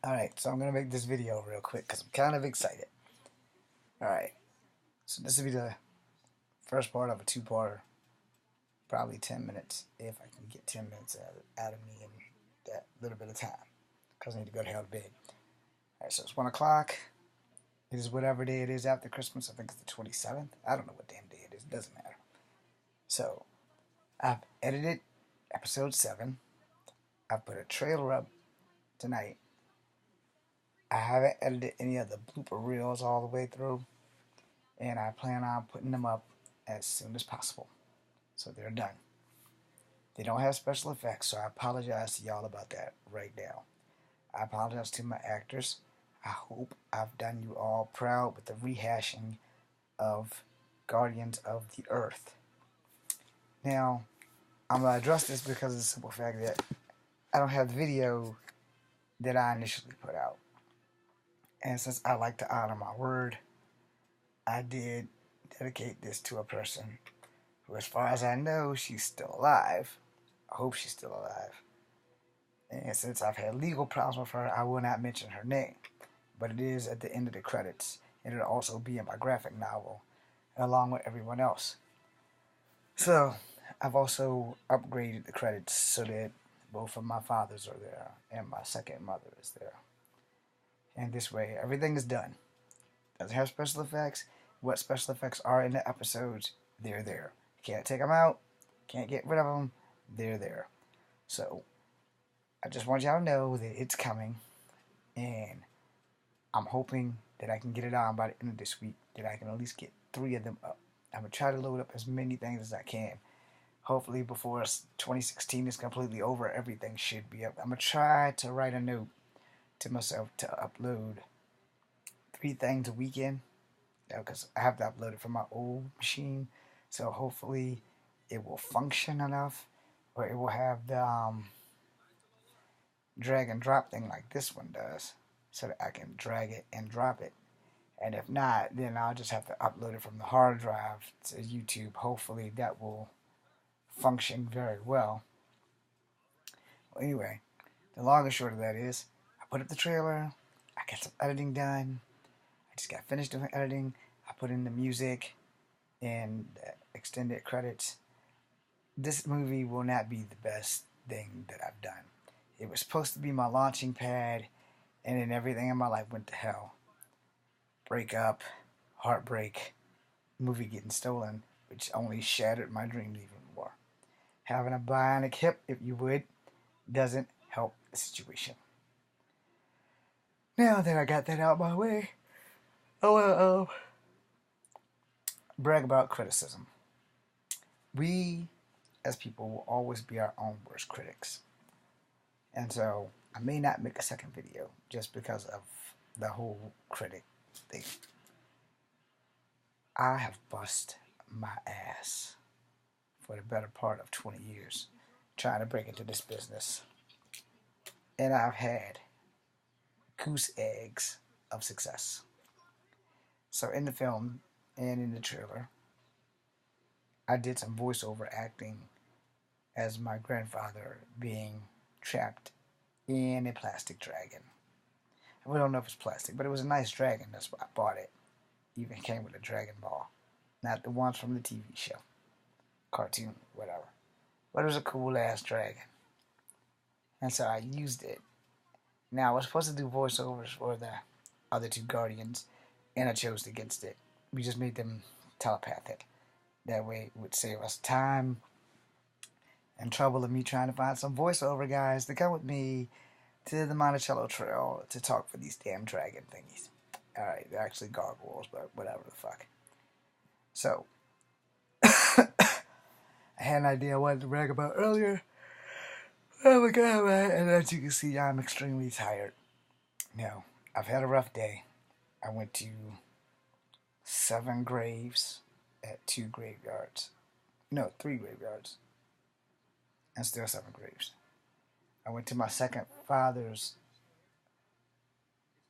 Alright, so I'm going to make this video real quick because I'm kind of excited. Alright, so this will be the first part of a two-parter. Probably 10 minutes, if I can get 10 minutes out of me in that little bit of time. Because I need to go to hell to bed. Alright, so it's 1 o'clock. It is whatever day it is after Christmas. I think it's the 27th. I don't know what damn day it is. It doesn't matter. So, I've edited episode 7. I've put a trailer up tonight. I haven't edited any of the blooper reels all the way through, and I plan on putting them up as soon as possible. So they're done. They don't have special effects, so I apologize to y'all about that right now. I apologize to my actors. I hope I've done you all proud with the rehashing of Guardians of the Earth. Now, I'm going to address this because of the simple fact that I don't have the video that I initially put out. And since I like to honor my word, I did dedicate this to a person who, as far as I know, she's still alive. I hope she's still alive. And since I've had legal problems with her, I will not mention her name. But it is at the end of the credits. And it'll also be in my graphic novel, along with everyone else. So, I've also upgraded the credits so that both of my fathers are there, and my second mother is there. And this way, everything is done. Doesn't have special effects. What special effects are in the episodes, they're there. Can't take them out. Can't get rid of them. They're there. So, I just want y'all to know that it's coming. And I'm hoping that I can get it on by the end of this week. That I can at least get 3 of them up. I'm going to try to load up as many things as I can. Hopefully before 2016 is completely over, everything should be up. I'm going to try to write a note to myself to upload 3 things a weekend, because I have to upload it from my old machine, so hopefully it will function enough, or it will have the drag and drop thing like this one does, so that I can drag it and drop it. And if not, then I'll just have to upload it from the hard drive to YouTube. Hopefully that will function very well. Well, anyway, the long and short of that is, I put up the trailer, I got some editing done, I just got finished doing editing, I put in the music and the extended credits. This movie will not be the best thing that I've done. It was supposed to be my launching pad, and then everything in my life went to hell. Breakup, heartbreak, movie getting stolen, which only shattered my dreams even more. Having a bionic hip, if you would, doesn't help the situation. Now that I got that out of my way, I want to brag about criticism. We, as people, will always be our own worst critics. And so, I may not make a second video just because of the whole critic thing. I have bust my ass for the better part of 20 years trying to break into this business. And I've had goose eggs of success. So in the film and in the trailer, I did some voiceover acting as my grandfather being trapped in a plastic dragon. We don't know if it's plastic, but it was a nice dragon. That's why I bought it. Even came with a Dragon Ball. Not the ones from the TV show. Cartoon, whatever. But it was a cool ass dragon. And so I used it. Now I was supposed to do voiceovers for the other 2 Guardians, and I chose against it. We just made them telepathic. That way it would save us time and trouble of me trying to find some voiceover guys to come with me to the Monticello Trail to talk for these damn dragon thingies. Alright, they're actually gargoyles, but whatever the fuck. So, I had an idea I wanted to brag about earlier. Oh my god, man. And as you can see, I'm extremely tired. Now, I've had a rough day. I went to 7 graves at 2 graveyards. No, 3 graveyards. And still 7 graves. I went to my second father's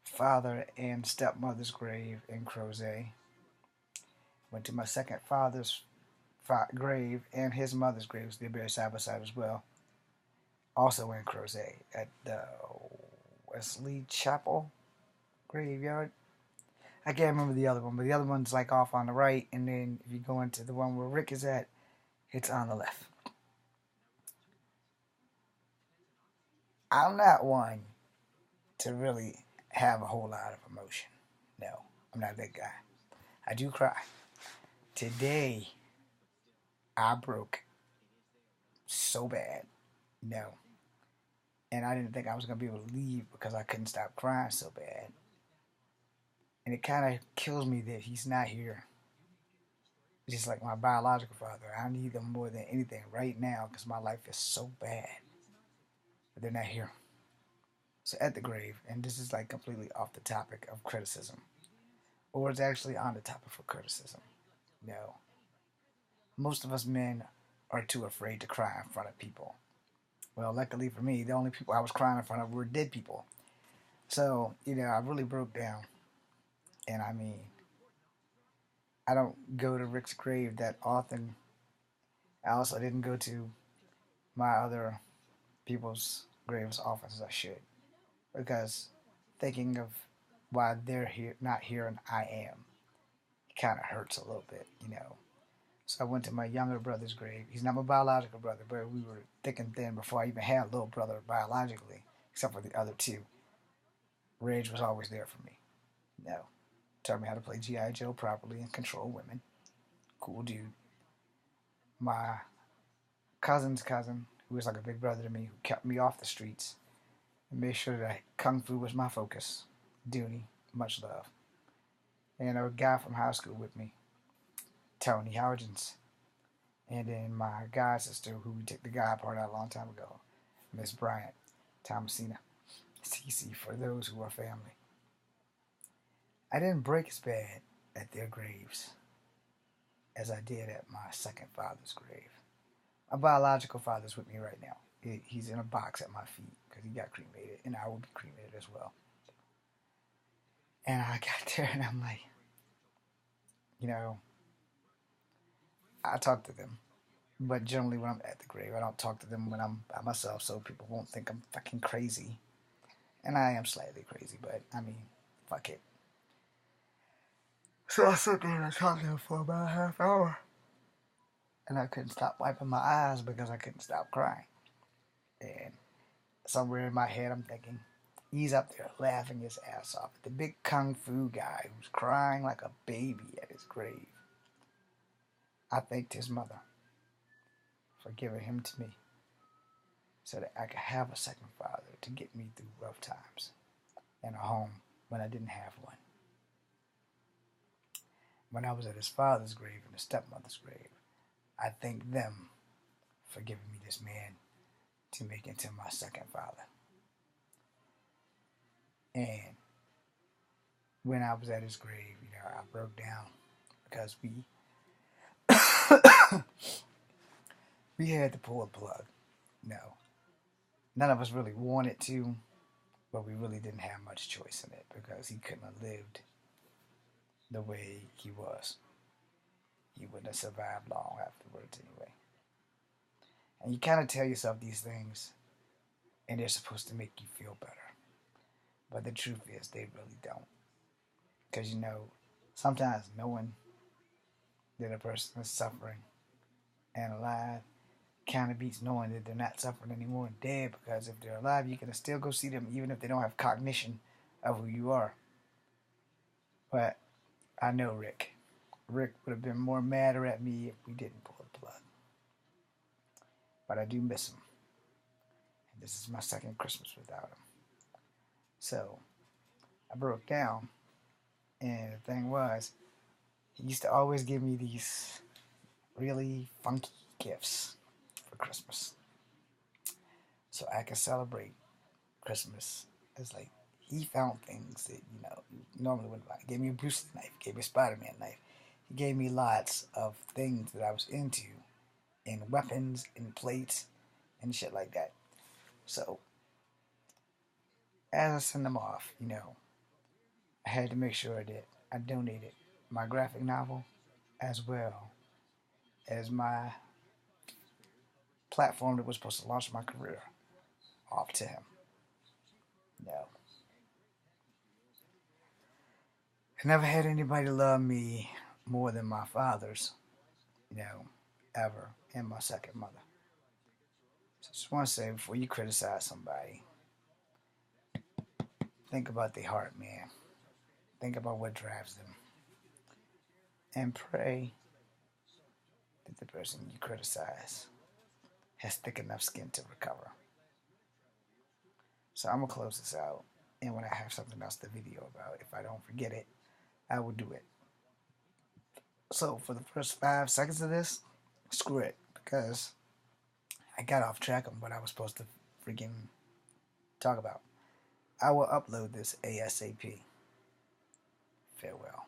father and stepmother's grave in Crozet. Went to my second father's grave and his mother's graves. They're buried side by side as well. Also in Crozet at Wesley Chapel graveyard. I can't remember the other one, but the other one's like off on the right, and then if you go into the one where Rick is at, it's on the left. I'm not one to really have a whole lot of emotion. No, I'm not that guy. I do cry. Today, I broke so bad. No. And I didn't think I was going to be able to leave because I couldn't stop crying so bad. And it kind of kills me that he's not here. Just like my biological father. I need them more than anything right now because my life is so bad. But they're not here. So at the grave, and this is like completely off the topic of criticism. Or it's actually on the topic for criticism. No. Most of us men are too afraid to cry in front of people. Well, luckily for me, the only people I was crying in front of were dead people. So, I really broke down. And I mean, I don't go to Rick's grave that often. I also didn't go to my other people's graves often as I should. Because thinking of why they're here, not here, and I am, it kind of hurts a little bit. So I went to my younger brother's grave. He's not my biological brother, but we were thick and thin before I even had a little brother biologically, except for the other two. Rage was always there for me. No. Taught me how to play G.I. Joe properly and control women. Cool dude. My cousin's cousin, who was like a big brother to me, who kept me off the streets and made sure that Kung Fu was my focus. Dooney, much love. And a guy from high school with me, Tony Howgens. And then my god sister, who we took the guy part out a long time ago, Miss Bryant, Thomasina, Cece, for those who are family. I didn't break as bad at their graves as I did at my second father's grave. My biological father's with me right now. He's in a box at my feet because he got cremated, and I will be cremated as well. And I got there, and I'm like, I talk to them. But generally when I'm at the grave, I don't talk to them when I'm by myself so people won't think I'm fucking crazy. And I am slightly crazy, but I mean, fuck it. So I sat there and I talked to him for about a half hour. And I couldn't stop wiping my eyes because I couldn't stop crying. And somewhere in my head I'm thinking, he's up there laughing his ass off at the big Kung Fu guy who's crying like a baby at his grave. I thanked his mother for giving him to me so that I could have a second father to get me through rough times and a home when I didn't have one. When I was at his father's grave and his stepmother's grave, I thanked them for giving me this man to make into my second father. And when I was at his grave, I broke down because we had to pull the plug. No, none of us really wanted to, but we really didn't have much choice in it because he couldn't have lived the way he was. He wouldn't have survived long afterwards anyway. And you kind of tell yourself these things, and they're supposed to make you feel better. But the truth is, they really don't. Because, sometimes knowing that a person is suffering and alive kind of beats knowing that they're not suffering anymore and dead, because if they're alive, you can still go see them even if they don't have cognition of who you are. But I know Rick. Rick would have been more madder at me if we didn't pull the plug. But I do miss him. And this is my second Christmas without him. So I broke down, and the thing was, he used to always give me these really funky gifts for Christmas. So I could celebrate Christmas as like he found things that, you normally wouldn't buy. He gave me a Bruce Lee knife, he gave me a Spider-Man knife. He gave me lots of things that I was into, in weapons, in plates, and shit like that. So as I sent them off, I had to make sure that I donated my graphic novel as well as my platform that was supposed to launch my career off to him. No. I never had anybody love me more than my fathers, ever, and my second mother. So I just want to say, before you criticize somebody, think about their heart, man. Think about what drives them. And pray that the person you criticize has thick enough skin to recover. So I'm going to close this out. And when I have something else to video about, if I don't forget it, I will do it. So for the first 5 seconds of this, screw it. Because I got off track on what I was supposed to freaking talk about. I will upload this ASAP. Farewell.